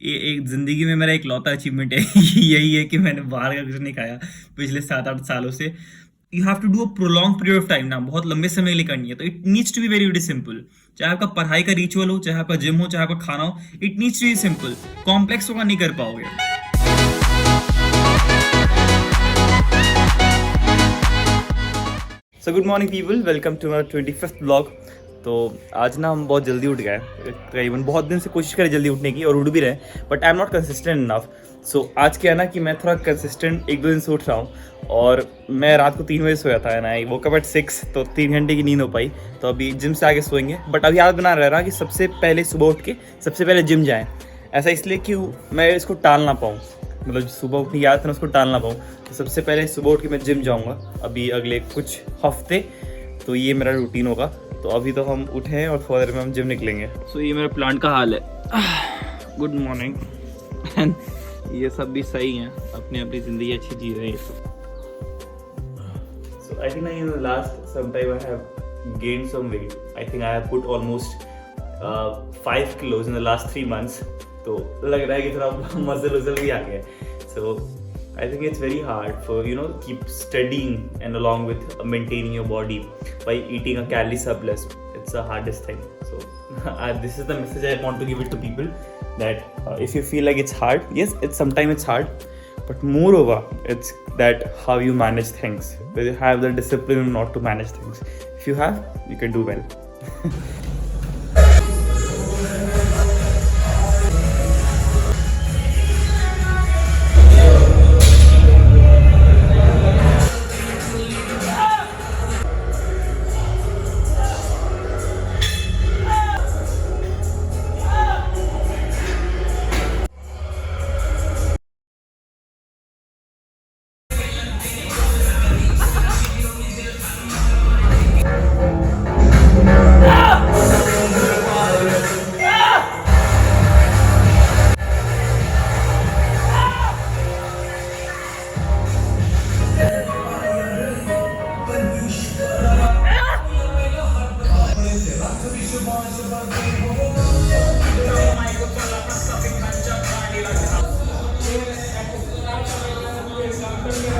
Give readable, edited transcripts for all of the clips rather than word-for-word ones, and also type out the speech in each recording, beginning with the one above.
एक जिंदगी में मेरा एक लौता अचीवमेंट है यही है कि मैंने बाहर का कुछ नहीं खाया पिछले 7-8 सालों से। You have to do a prolong period of time ना, बहुत लंबे समय के लिए करनी है, तो it needs to be very very simple. चाहे आपका पढ़ाई का रिचुअल हो, चाहे आपका जिम हो, चाहे आपका खाना हो, it needs to be simple. Complex होगा नहीं कर पाओगे। So good morning people, welcome to my 25th blog. तो आज ना हम बहुत जल्दी उठ गए, तकरीबन बहुत दिन से कोशिश करें जल्दी उठने की और उठ भी रहे, but I am not consistent enough. So आज क्या है ना कि मैं थोड़ा कंसिस्टेंट 1-2 दिन से उठ रहा हूँ और मैं रात को 3 बजे सोया था ना, वो कब एट 6, तो 3 घंटे की नींद हो पाई। तो अभी जिम से आके सोएंगे, बट अभी याद बना रहा कि सबसे पहले सुबह उठ के सबसे पहले जिम जाएँ। ऐसा इसलिए कि मैं इसको टाल ना पाऊँ, मतलब सुबह उठने की आदत है ना उसको टाल ना पाऊँ। तो सबसे पहले सुबह उठ के मैं जिम जाऊँगा अभी अगले कुछ हफ्ते, तो ये मेरा रूटीन होगा। तो अभी तो हम उठे हैं और थोड़ी देर में हम जिम निकलेंगे। सो ये मेरा प्लांट का हाल है। Good morning. एंड ये सब भी सही हैं, अपनी अपनी ज़िंदगी अच्छी जी रहे हैं। So I think in the last some time I have gained some weight. I think I have put almost 5 kilos in the last 3 months। तो लग रहा है कि थोड़ा मसल भी आ गया। सो I think it's very hard for keep studying and along with maintaining your body by eating a calorie surplus. It's the hardest thing. So this is the message I want to give it to people, that if you feel like it's hard, yes, sometimes it's hard, but moreover it's that how you manage things, whether you have the discipline or not to manage things. If you have, you can do well.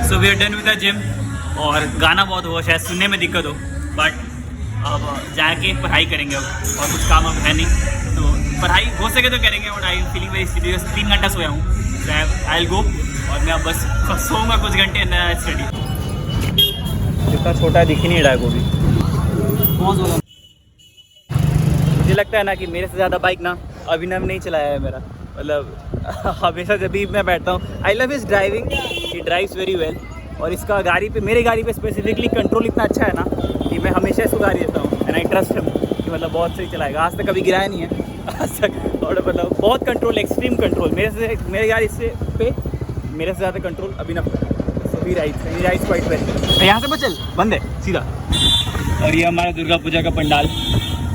So we are done with the gym। और गाना बहुत हुआ, शायद सुनने में दिक्कत हो, but अब जाके पढ़ाई करेंगे अब, और कुछ काम अब है नहीं, तो पढ़ाई हो सके तो करेंगे। But I am feeling very serious. 3 घंटा सोया हूँ, आई विल गो, और मैं अब बस सोऊंगा कुछ घंटे एंड स्टडी। जितना छोटा है दिख ही नहीं रहा है वो भी, बहुत ज़्यादा। मुझे लगता है ना कि मेरे से ज़्यादा बाइक ना अभिनव नहीं चलाया है मेरा, मतलब हमेशा जब भी मैं बैठता हूँ, I love his driving, he drives very well. और इसका गाड़ी पे, मेरी गाड़ी पे स्पेसिफिकली कंट्रोल इतना अच्छा है ना कि मैं हमेशा इसको गाड़ी देता हूँ, एंड आई ट्रस्ट हिम कि मतलब बहुत सही चलाएगा। आज तक कभी गिराया नहीं है आज तक, और मतलब बहुत कंट्रोल, एक्सट्रीम कंट्रोल। मेरे गाड़ी से पे मेरे से ज़्यादा कंट्रोल अभिनव का है। सो ही राइड्स क्वाइट वेल। यहाँ से बचल बंद है सीधा। और ये हमारा दुर्गा पूजा का पंडाल।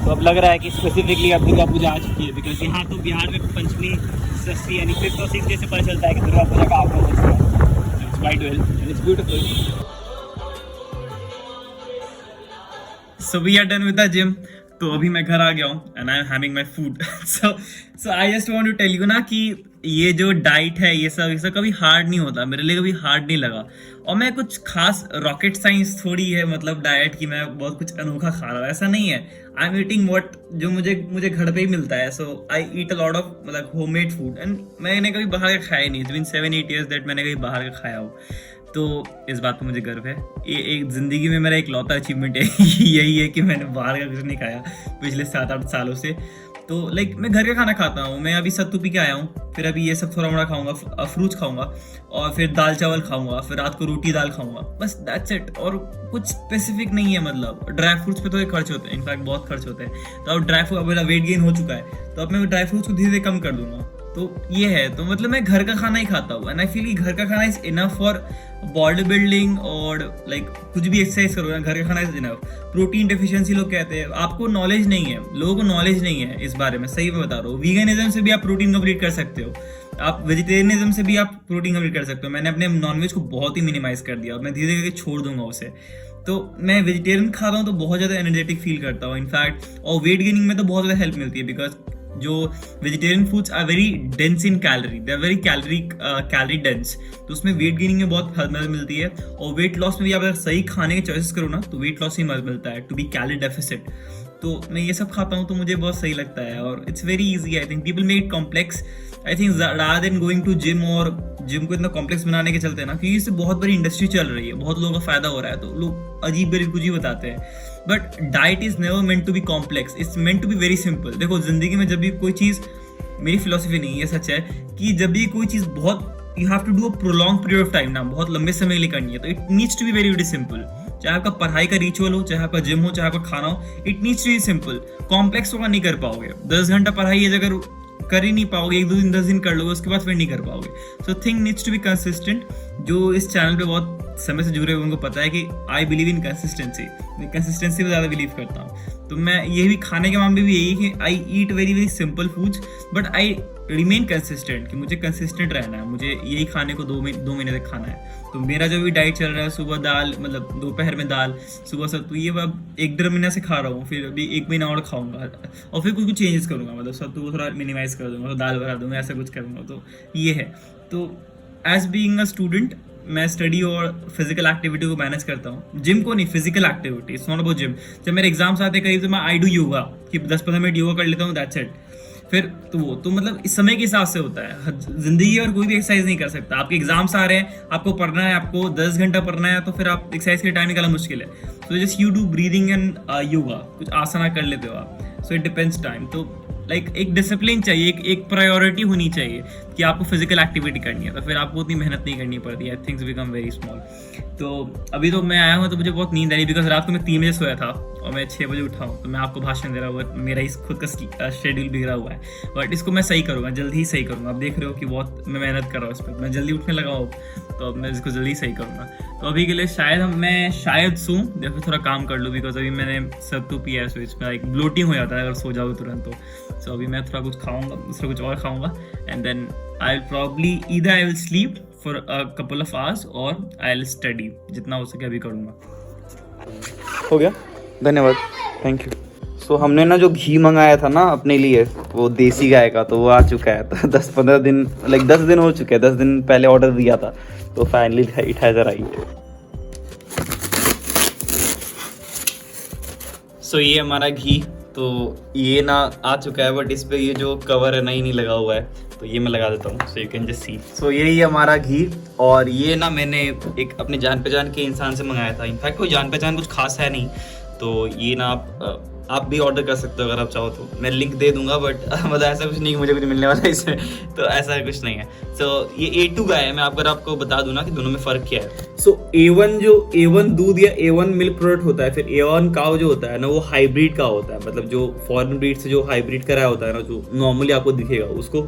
तो अब लग रहा है कि स्पेसिफिकली अब दुर्गा पूजा आ चुकी है, बिकॉज यहाँ तो बिहार में पंचमी, षष्ठी यानी 5th और 6th से पता चलता है कि दुर्गा पूजा का आगमन हो चुका है। It's quite well and it's beautiful. So we are done with the gym. तो अभी मैं घर आ गया हूँ and I am having my food. So I just want to tell you ना कि ये जो डाइट है ये सब कभी हार्ड नहीं होता, मेरे लिए कभी हार्ड नहीं लगा। और मैं कुछ खास रॉकेट साइंस थोड़ी है मतलब डाइट की, मैं बहुत कुछ अनोखा खा रहा हूँ, ऐसा नहीं है। आई एम ईटिंग व्हाट जो मुझे घर पे ही मिलता है। सो आई ईट अ लॉट ऑफ मतलब होममेड फूड, एंड मैंने कभी बाहर का खाया नहीं। इट्स बीन 7-8 years दैट मैंने कभी बाहर का खाया हो, तो इस बात पे मुझे गर्व है। ये एक ज़िंदगी में मेरा एक लौता अचीवमेंट है यही है कि मैंने बाहर का कुछ नहीं खाया पिछले 7-8 सालों से। तो लाइक मैं घर का खाना खाता हूँ। मैं अभी सत्तू पी के आया हूँ, फिर अभी ये सब थोड़ा मोड़ा खाऊंगा, फ्रूट्स खाऊंगा, और फिर दाल चावल खाऊंगा, फिर रात को रोटी दाल खाऊंगा, बस दैट्स इट। और कुछ स्पेसिफिक नहीं है। मतलब ड्राई फ्रूट्स पे तो एक खर्च होते हैं, इनफैक्ट बहुत खर्च होते हैं। तो अब ड्राई फ्रूट, अब मेरा वेट गेन हो चुका है, तो अब मैं ड्राई फ्रूट्स को धीरे धीरे कम कर दूंगा। तो ये है, तो मतलब मैं घर का खाना ही खाता हूँ, एंड आई फील घर का खाना is enough for body building, और लाइक कुछ भी एक्सरसाइज करो ना, घर का खाना इज इनफ। प्रोटीन डेफिशिएंसी लोग कहते हैं, आपको नॉलेज नहीं है, लोगों को नॉलेज नहीं है इस बारे में, सही में बता रहा हूँ। वीगनिज्म से भी आप प्रोटीन कंप्लीट कर सकते हो, आप वेजिटेरियनिज्म से भी आप प्रोटीन कंप्लीट कर सकते हो। मैंने अपने नॉनवेज को बहुत ही मिनिमाइज कर दिया, मैं धीरे धीरे छोड़ दूंगा उसे। तो मैं वेजिटेरियन खा रहा हूँ तो बहुत ज़्यादा एनर्जेटिक फील करता हूँ इनफैक्ट, और वेट गेनिंग में तो बहुत ज़्यादा हेल्प मिलती है, बिकॉज जो vegetarian foods are very dense in calorie, they are very calorie dense, तो उसमें वेट गेनिंग में बहुत मदद मिलती है। और वेट लॉस में भी आप अगर सही खाने के चॉइसेस करो ना तो वेट लॉस ही मदद मिलता है, टू बी कैलोरी डेफिसिट। तो मैं ये सब खाता हूँ तो मुझे बहुत सही लगता है, और it's very easy. I think people make it complex, I think rather than going to gym, और जिम को इतना कॉम्प्लेक्स बनाने के चलते हैं ना, क्योंकि इससे बहुत बड़ी इंडस्ट्री चल रही है, बहुत लोगों का फायदा हो रहा है, तो लोग अजीब गरीब कुछ ही बताते हैं। But diet is never meant to be complex, it's meant to be very simple. देखो जिंदगी में जब भी कोई चीज़, मेरी फिलोसफी नहीं है, सच है कि जब भी कोई चीज़ बहुत, you have to do a prolong period of time ना, बहुत लंबे समय के लिए करनी है, तो it needs to be very very simple. चाहे आपका पढ़ाई का रिचुअल हो, चाहे आपका जिम हो, चाहे आपका खाना हो, it needs to be simple. Complex होगा नहीं कर पाओगे। 10 घंटा पढ़ाई है अगर कर ही नहीं पाओगे, 1-2 दिन 10 दिन कर लोगे, उसके बाद फिर नहीं कर पाओगे। So thing needs to be consistent. जो इस चैनल पे बहुत समय से जुड़े हुए उनको पता है कि आई बिलीव इन कंसिस्टेंसी, मैं कंसिस्टेंसी में ज़्यादा बिलीव करता हूँ। तो मैं ये भी खाने के मामले में भी यही कि I eat very very simple foods, but I remain consistent, कि मुझे कंसिस्टेंट रहना है, मुझे यही खाने को 2 महीने तक खाना है। तो मेरा जो भी डाइट चल रहा है, सुबह दाल, मतलब दोपहर में दाल, सुबह सत्तू, ये अब 1-1.5 महीना से खा रहा हूँ, फिर अभी 1 महीना और खाऊंगा, और फिर कुछ चेंजेस करूँगा, मतलब सत्तू को थोड़ा मिनिमाइज कर दूंगा, तो दाल बढ़ा दूंगा, ऐसा कुछ करूँगा। तो ये है। तो एज बीइंग अ स्टूडेंट मैं स्टडी और फिजिकल एक्टिविटी को मैनेज करता हूँ, जिम को नहीं, physical activity, it's not about gym. जब मेरे एग्जाम्स आते हैं करीब, तो मैं आई डू योगा, कि 10-15 मिनट योगा कर लेता हूँ, दैट्स इट। फिर तो वो तो मतलब इस समय के हिसाब से होता है। जिंदगी और कोई भी एक्सरसाइज नहीं कर सकता। आपके एग्जाम्स आ रहे हैं, आपको पढ़ना है, आपको 10 घंटा पढ़ना है, तो फिर आप एक्सरसाइज के टाइम निकालना मुश्किल है। तो just you do breathing and yoga, कुछ आसना कर लेते हो आप। So it depends time. तो लाइक एक डिसिप्लिन चाहिए, एक प्रायोरिटी होनी चाहिए कि आपको फिजिकल एक्टिविटी करनी है, तो फिर आपको उतनी मेहनत नहीं करनी पड़ती है, थिंग्स बिकम वेरी स्मॉल। तो अभी तो मैं आया हूँ तो मुझे बहुत नींद आ रही, बिकॉज रात को मैं 3 बजे सोया था और मैं 6 बजे उठा हूँ, तो मैं आपको भाषण दे रहा हूँ, मेरा इस खुद का शेड्यूल बिगड़ा हुआ है, बट इसको मैं सही करूँगा, जल्दी ही सही करूँगा। आप देख रहे हो कि बहुत मैं मेहनत कर रहा हूँ इस पर, मैं जल्दी उठने लगा हूँ, तो अब मैं इसको जल्दी सही करूँगा। तो अभी के लिए मैं शायद सूँ या फिर थोड़ा काम कर लूँ, बिकॉज अभी मैंने सत्तू पिया है, सो इसमें एक ब्लोटिंग हो जाता है अगर सो जाओ तुरंत। तो सो अभी मैं थोड़ा कुछ खाऊंगा, दूसरा कुछ और खाऊंगा, and then I will probably either I will sleep for a couple of hours और आई विल स्टडी, जितना हो सके अभी करूँगा। हो गया, धन्यवाद, थैंक यू। सो हमने ना जो घी मंगाया था ना अपने लिए, वो देसी गाय का, तो वो आ चुका है। तो 10-15 दिन, लाइक 10 दिन हो चुके हैं, 10 दिन पहले ऑर्डर दिया था, तो फाइनली इट हैज़ अराइव्ड। सो ये हमारा घी, तो ये ना आ चुका है, बट इस पे ये जो कवर है नहीं लगा हुआ है, तो ये मैं लगा देता हूँ, so you can just see. So यही हमारा घी, और ये ना मैंने एक अपने जान पहचान के इंसान से मंगाया था। इनफैक्ट कोई जान पहचान कुछ खास है नहीं, तो ये ना आप भी ऑर्डर कर सकते हो अगर आप चाहो तो, मैं लिंक दे दूंगा, बट मतलब ऐसा कुछ नहीं कि मुझे कुछ मिलने वाला है इसमें, तो ऐसा कुछ नहीं है। सो ये A2 गाय है। मैं आपको बता दूं ना कि दोनों में फ़र्क क्या है। सो A1 दूध या A1 मिल्क प्रोडक्ट होता है, फिर A1 काव जो होता है ना, वो हाइब्रिड का होता है, मतलब जो फॉरेन ब्रीड से जो हाइब्रिड कराया होता है ना, जो नॉर्मली आपको दिखेगा, उसको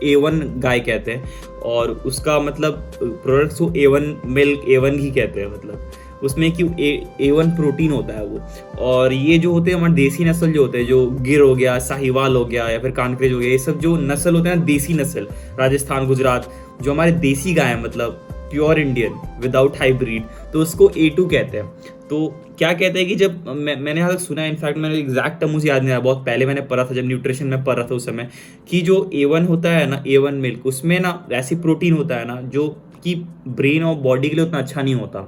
A1 गाय कहते हैं, और उसका मतलब प्रोडक्ट्स को A1 मिल्क, A1 घी कहते हैं। मतलब उसमें कि A1 प्रोटीन होता है वो। और ये जो होते हैं हमारे देसी नस्ल जो होते हैं, जो गिर हो गया, साहिवाल हो गया, या फिर कानक्रेज हो गया, ये सब जो नस्ल होते हैं देसी नस्ल, राजस्थान, गुजरात, जो हमारे देसी गाय है, मतलब प्योर इंडियन विदाउट हाइब्रिड, तो उसको A2 कहते हैं। तो क्या कहते हैं कि जब मैंने यहाँ तक सुना है, इनफैक्ट मैंने एग्जैक्ट टर्म मुझे याद नहीं आया, बहुत पहले मैंने पढ़ा था जब न्यूट्रिशन में पढ़ रहा था उस समय, कि जो A1 होता है ना, A1 मिल्क, उसमें ना ऐसी प्रोटीन होता है ना जो कि ब्रेन और बॉडी के लिए उतना अच्छा नहीं होता,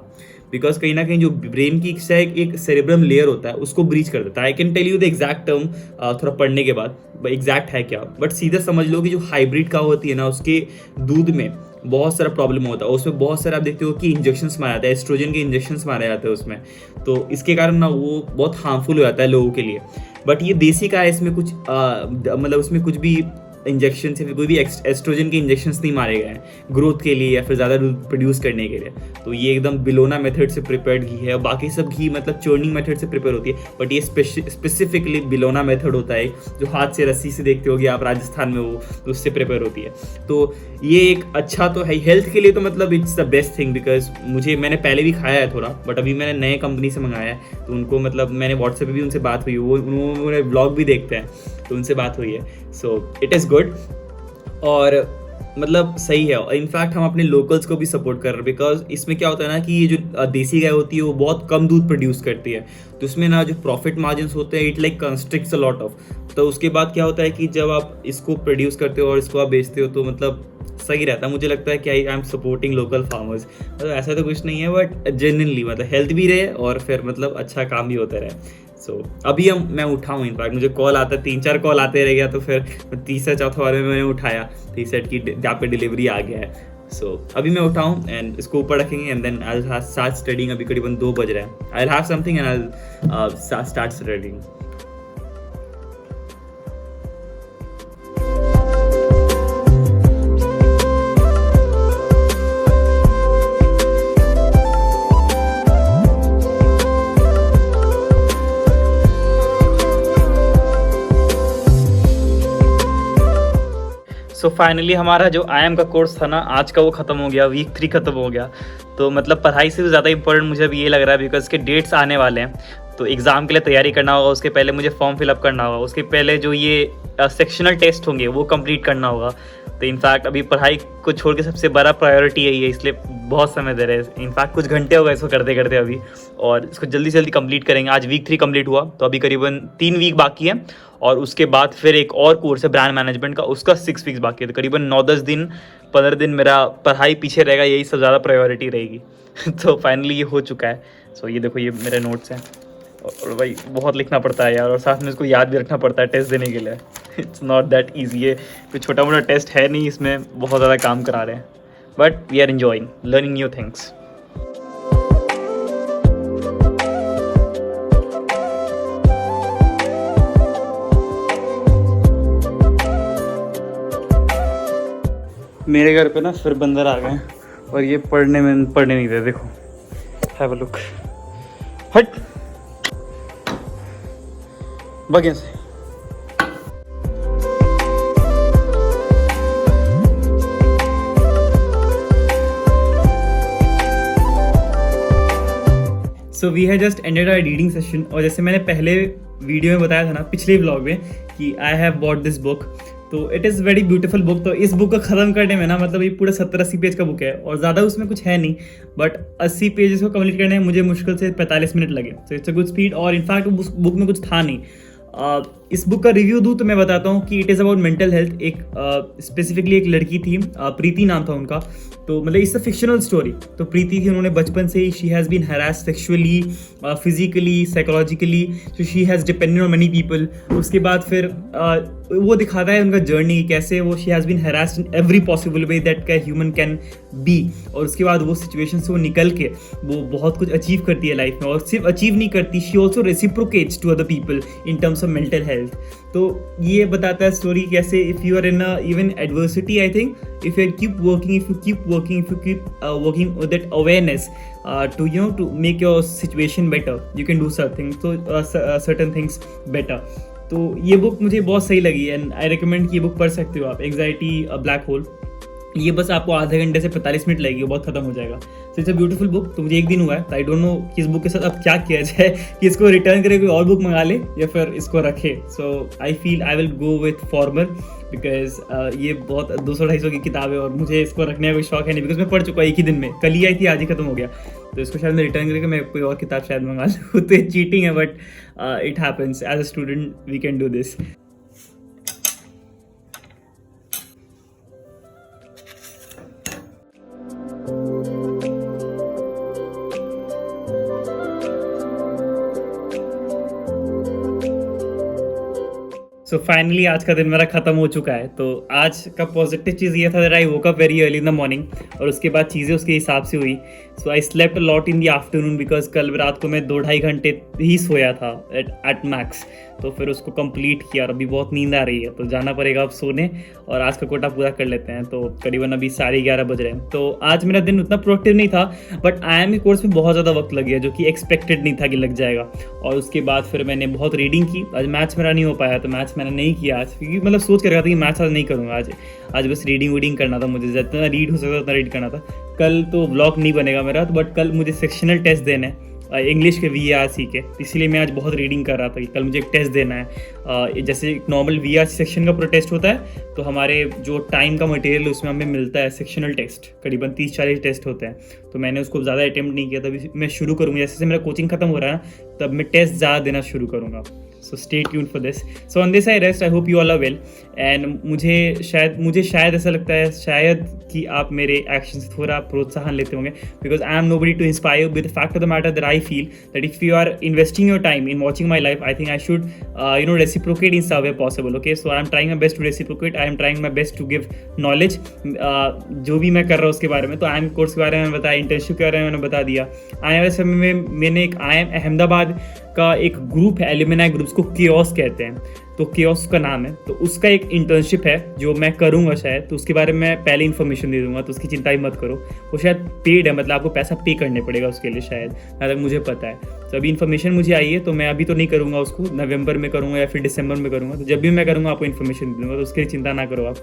बिकॉज कहीं ना कहीं जो ब्रेन की एक सेरेब्रम लेयर होता है उसको ब्रीच कर देता है। I can tell you the exact term थोड़ा पढ़ने के बाद एग्जैक्ट है क्या, बट सीधा समझ लो कि जो हाइब्रिड काव होती है ना, उसके दूध में बहुत सारा प्रॉब्लम होता है, उसमें बहुत सारा आप देखते हो कि इंजेक्शंस मारे जाते हैं, एस्ट्रोजन के इंजेक्शंस मारे जाते हैं उसमें, तो इसके कारण ना वो बहुत हार्मफुल हो जाता है लोगों के लिए। बट ये देसी का है, इसमें कुछ मतलब उसमें कुछ भी इंजेक्शन या फिर कोई भी एस्ट्रोजन के इंजेक्शंस नहीं मारे गए हैं ग्रोथ के लिए या फिर ज़्यादा दूध प्रोड्यूस करने के लिए। तो ये एकदम बिलोना मेथड से प्रिपेयर्ड घी है, और बाकी सब घी मतलब चर्निंग मेथड से प्रिपेयर होती है, बट ये स्पेसिफिकली बिलोना मेथड होता है, जो हाथ से रस्सी से देखते होगे आप राजस्थान में, वो तो उससे प्रिपेयर होती है। तो ये एक अच्छा तो है हेल्थ के लिए, तो मतलब it's the best thing, because मैंने पहले भी खाया है थोड़ा, बट अभी मैंने नए कंपनी से मंगाया है, तो उनको मतलब मैंने व्हाट्सएप पे भी उनसे बात हुई, वो उन्होंने ब्लॉग भी देखते हैं, तो उनसे बात हुई है। सो इट इज़ गुड, और मतलब सही है। और इनफैक्ट हम अपने लोकल्स को भी सपोर्ट कर रहे हैं, बिकॉज इसमें क्या होता है ना कि ये जो देसी गाय होती है वो बहुत कम दूध प्रोड्यूस करती है, तो उसमें ना जो प्रॉफिट मार्जिन्स होते हैं, it like constricts a lot of, तो उसके बाद क्या होता है कि जब आप इसको प्रोड्यूस करते हो और इसको आप बेचते हो तो मतलब सही रहता है। मुझे लगता है कि I am supporting local farmers. मतलब ऐसा तो कुछ नहीं है, बट जेन्युइनली मतलब हेल्थ भी रहे और फिर मतलब अच्छा काम भी होता रहे। सो अभी मैं उठा हूँ, इनफैक्ट मुझे कॉल आता, 3-4 कॉल आते रह गया, तो फिर तीसरा चौथा बार में मैंने उठाया तो ही सेट की यहाँ पे डिलीवरी आ गया है। सो अभी मैं उठा हूँ एंड इसको ऊपर रखेंगे and then I will start studying. अभी करीबन 2 बज रहे हैं। I will have something and I will start studying. So finally हमारा जो IIM का कोर्स था ना आज का, वो ख़त्म हो गया। वीक 3 ख़त्म हो गया। तो मतलब पढ़ाई से भी ज़्यादा इंपॉर्टेंट मुझे अभी ये लग रहा है, बिकॉज के डेट्स आने वाले हैं। तो एग्ज़ाम के लिए तैयारी करना होगा, उसके पहले मुझे फॉर्म फिलअप करना होगा, उसके पहले जो ये सेक्शनल टेस्ट होंगे वो कंप्लीट करना होगा। तो इनफैक्ट अभी पढ़ाई को छोड़ के सबसे बड़ा प्रायोरिटी यही है, इसलिए बहुत समय दे रहे हैं। इनफैक्ट कुछ घंटे हो गए इसको करते करते अभी, और इसको जल्दी से जल्दी कंप्लीट करेंगे। आज वीक 3 कंप्लीट हुआ, तो अभी करीबन 3 वीक बाकी है, और उसके बाद फिर एक और कोर्स है ब्रांड मैनेजमेंट का, उसका 6 वीक्स बाकी है। तो करीबन 9-10 दिन 15 दिन मेरा पढ़ाई पीछे रहेगा, यही सब ज़्यादा प्रायोरिटी रहेगी। तो फाइनली ये हो चुका है। सो ये देखो, ये मेरे नोट्स हैं, और भाई बहुत लिखना पड़ता है यार, और साथ में इसको याद भी रखना पड़ता है टेस्ट देने के लिए। It's not that easy. ये कोई छोटा मोटा टेस्ट है नहीं, इसमें बहुत ज़्यादा काम करा रहे हैं, but we are enjoying learning new things. मेरे घर पे ना फिर बंदर आ गए हैं, और ये पढ़ने नहीं दे। देखो, हैव अ लुक। हट बगे से। So we have just ended our reading session, और जैसे मैंने पहले वीडियो में बताया था ना, पिछले व्लॉग में, कि I have bought this book. तो it is very beautiful book. तो इस बुक को ख़त्म करने में ना, मतलब ये पूरा 70-80 पेज का बुक है, और ज़्यादा उसमें कुछ है नहीं, बट 80 पेजेस को कंप्लीट करने में मुझे मुश्किल से 45 मिनट लगे। तो इट्स अ गुड स्पीड। और इनफैक्ट उस बुक में कुछ था नहीं। इस बुक का रिव्यू दूँ तो मैं बताता हूँ कि it is about mental health. एक स्पेसिफिकली एक लड़की थी, प्रीति नाम था उनका। तो मतलब इट्स अ फिक्शनल स्टोरी। तो प्रीति थी, उन्होंने बचपन से ही she has been harassed sexually, physically, psychologically, so she has depended on many people. उसके बाद फिर वो दिखाता है उनका जर्नी, कैसे वो she has been harassed in every possible way that का ह्यूमन कैन बी। और उसके बाद वो सिचुएशन से वो निकल के वो बहुत कुछ अचीव करती है लाइफ में, और सिर्फ अचीव नहीं करती, she also reciprocates to other people in terms of mental health. तो ये बताता है स्टोरी कैसे if you are in even adversity, I think if you keep working, if you keep working with that awareness to make your situation better, you can do certain things better. तो ये book मुझे बहुत सही लगी, and I recommend कि ये book पढ़ सकते हो आप। एंग्जाइटी ब्लैक होल, ये बस आपको आधे घंटे से 45 मिनट लगेगी, बहुत खत्म हो जाएगा। So it's a beautiful book. तो मुझे 1 दिन हुआ है, तो आई डोंट नो कि इस बुक के साथ अब क्या किया जाए, कि इसको रिटर्न करे, कोई और बुक मंगा ले, या फिर इसको रखे। So I feel I will go with former, because ये बहुत 200-250 की किताब है, और मुझे इसको रखने का कोई शौक है नहीं, बिकॉज मैं पढ़ चुका एक ही दिन में। कल ही आई थी, आज ही खत्म हो गया। तो इसको शायद मैं रिटर्न करके मैं कोई और किताब शायद मंगा लूँ। तो चीटिंग है, but it happens. As a student we can do this. So finally आज का दिन मेरा खत्म हो चुका है। तो आज का पॉजिटिव चीज़ ये था that I woke up very early in the morning, और उसके बाद चीज़ें उसके हिसाब से हुई। So I slept a lot in the afternoon, because कल रात को मैं 2-2.5 घंटे ही सोया था एट मैक्स। तो फिर उसको कंप्लीट किया, और अभी बहुत नींद आ रही है, तो जाना पड़ेगा अब सोने, और आज का कोटा पूरा कर लेते हैं। तो करीबन अभी 11:30 बज रहे हैं। तो आज मेरा दिन उतना प्रोडक्टिव नहीं था, बट IIM के कोर्स में बहुत ज़्यादा वक्त लग गया, जो कि एक्सपेक्टेड नहीं था कि लग जाएगा। और उसके बाद फिर मैंने बहुत रीडिंग की। आज मैथ्स मेरा नहीं हो पाया, तो मैथ्स मैंने नहीं किया आज, क्योंकि मतलब सोच कर रखा था कि मैथ्स आज नहीं करूँगा। आज बस रीडिंग करना था मुझे, जितना रीड हो सकता उतना रीड करना था। कल तो व्लॉग नहीं बनेगा मेरा, तो बट कल मुझे सेक्शनल टेस्ट देना है इंग्लिश के VRC के, इसलिए मैं आज बहुत रीडिंग कर रहा था कि कल मुझे एक टेस्ट देना है। जैसे एक नॉर्मल VRC सेक्शन का पूरा टेस्ट होता है, तो हमारे जो टाइम का मटेरियल उसमें हमें मिलता है सेक्शनल टेस्ट, करीबन 30-40 टेस्ट होते हैं। तो मैंने उसको ज़्यादा अटेम्प्ट नहीं किया, तभी मैं शुरू करूँगा। जैसे मेरा कोचिंग खत्म हो रहा है ना, तब मैं टेस्ट ज़्यादा देना शुरू करूँगा। So stay tuned for this. So on this I rest. I hope you all are well. And मुझे शायद ऐसा लगता है शायद कि आप मेरे एक्शंस से थोड़ा प्रोत्साहन लेते होंगे, because I am nobody to inspire you. But the fact of the matter that I feel that if you are investing your time in watching my life, I think I should reciprocate in some way possible. Okay, so I am trying my best to reciprocate. I am trying my best to give knowledge. जो भी मैं कर रहा हूँ उसके बारे में, तो IIM कोर्स के बारे में मैंने बताया, इंटर्नशिप के बारे में मैंने बता दिया. आने वाले समय में मैंने एक IIM अहमदाबाद का एक ग्रुप है, एल्यूमिनाई ग्रुप्स को केओस कहते हैं, तो केओस का नाम है, तो उसका एक इंटर्नशिप है जो मैं करूँगा शायद, तो उसके बारे में मैं पहले इन्फॉर्मेशन दे दूंगा, तो उसकी चिंता ही मत करो. वो शायद पेड है, मतलब आपको पैसा पे करने पड़ेगा उसके लिए शायद, जहाँ तक मुझे पता है. तो अभी इन्फॉर्मेशन मुझे आई है, तो मैं अभी तो नहीं करूँगा उसको, नवंबर में करूँगा या फिर दिसंबर में करूँगा. तो जब भी मैं करूँगा आपको इन्फॉर्मेशन दे दूँगा, तो उसकी चिंता ना करो आप.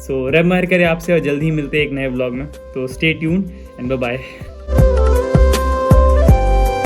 सो रब महर करे आपसे, और जल्दी ही मिलते हैं एक नए ब्लॉग में. तो stay tuned and bye bye.